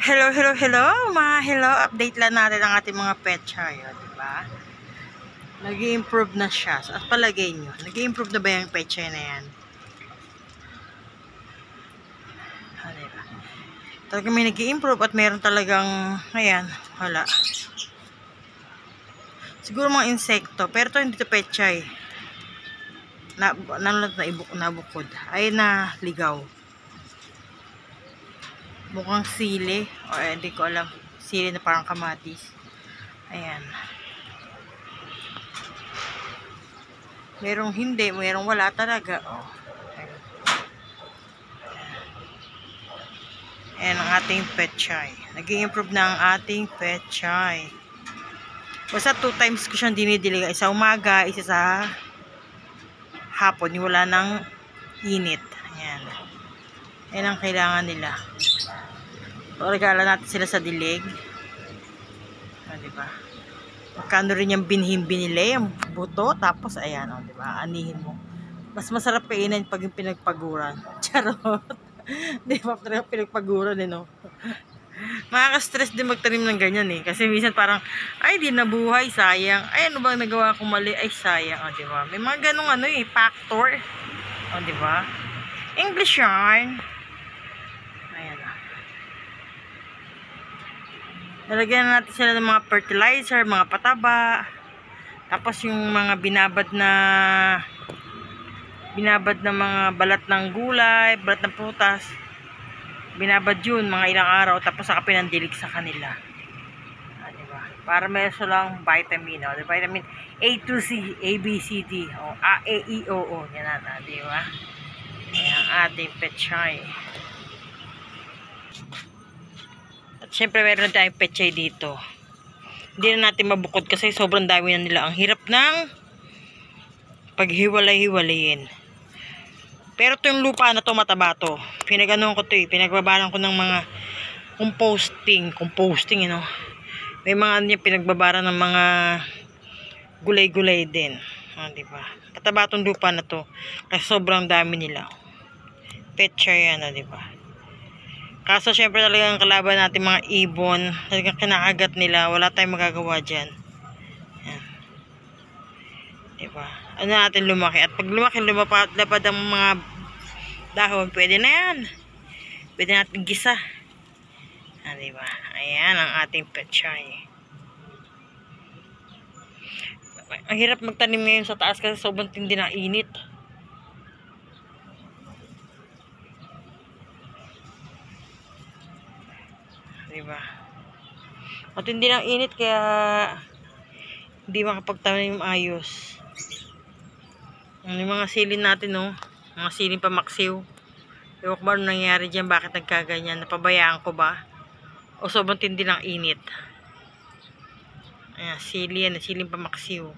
Hello, hello, hello, mga hello. Update lang natin ang ating mga petsa, yun, diba? Nag-i-improve na siya. So, at palagay nyo, nag-i-improve na ba yung petsa na yan? Diba? Talagang may nag-i-improve at meron talagang, ayan, wala. Siguro mga insekto, pero ito hindi ito petsa eh. Nabukod. Ay, na ligaw. Mukhang sili. O, hindi ko alam. Sili na parang kamatis. Ayan. Merong hindi, merong wala talaga. Oh. Ayan ang ating petchay. Nag-i-improve na ang ating petchay. Basta 2 times ko siyang dinidiligan. Isa umaga, isa sa hapon. Yung wala ng init. Ayan. Ayan ang kailangan nila. Regala natin sila sa dilig. Diba? Magkano rin yung binhing binili, yung buto. Tapos ayan, diba? Anihin mo. Mas masarap kainin pag yung pinagpaguran. Charot. Di ba talaga pinagpaguran no? Makaka-stress din magtanim ng ganyan eh. Kasi minsan parang, ay di nabuhay, sayang. Ay ano bang nagawa ko mali? Ay sayang, di ba? May mga ganong factor. Di ba? English yarn. Ayan na. Nalagyan natin sila ng mga fertilizer, mga pataba. Tapos yung mga binabad na mga balat ng gulay, balat ng prutas. Binabad yun mga ilang araw tapos saka pinandilig sa kanila. Diba? Para meron silang vitamin, the vitamin A to C, A, B, C, D, A, E, I, O, yan na, diba? Ayan ang ating petchay. At syempre meron na tayong petchay dito. Hindi na natin mabukod kasi sobrang dami na nila. Ang hirap ng paghiwalay-hiwalayin. Pero ito yung lupa na to, mataba to. Pinaganon ko to eh. Pinagbabalan ko ng mga composting, May mga pinagbabara ng mga gulay-gulay din. Diba? Pataba tong lupa na to. Kasi sobrang dami nila. Petsa yan, diba? Kaso syempre talagang kalaban natin mga ibon. Talagang kinakagat nila. Wala tayong magagawa dyan. Yan. Diba? Ano natin lumaki. At pag lumaki, lapad ang mga dahon. Pwede na yan. Pwede natin gisa. Diba? Ayan ang ating petchay. Ang hirap magtanim ngayon sa taas kasi sobrang tindi ng init. Diba? Matindi ng init kaya hindi makapagtanim ayos. Yung mga silin natin, mga silin pamaksiw. Ewan ko ba ano nangyari dyan, bakit nagkaganyan? Napabayaan ko ba? O sobrang tindi ng init. Ayan, silin pamaksiw.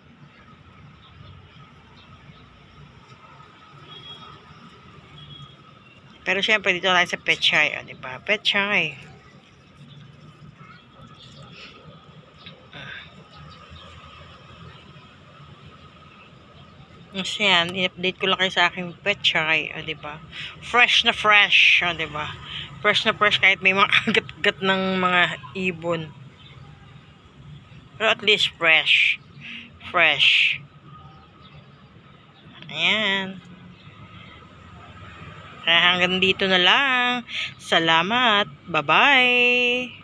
Pero syempre dito tayo sa petchay, diba? Petchay. Kasi yan, i-update ko lang kayo sa aking petchay, diba? Fresh na fresh, diba? Fresh na fresh kahit may mga kagat-gat ng mga ibon. Pero at least fresh. Fresh. Ayan. Kaya hanggang dito na lang. Salamat. Bye-bye.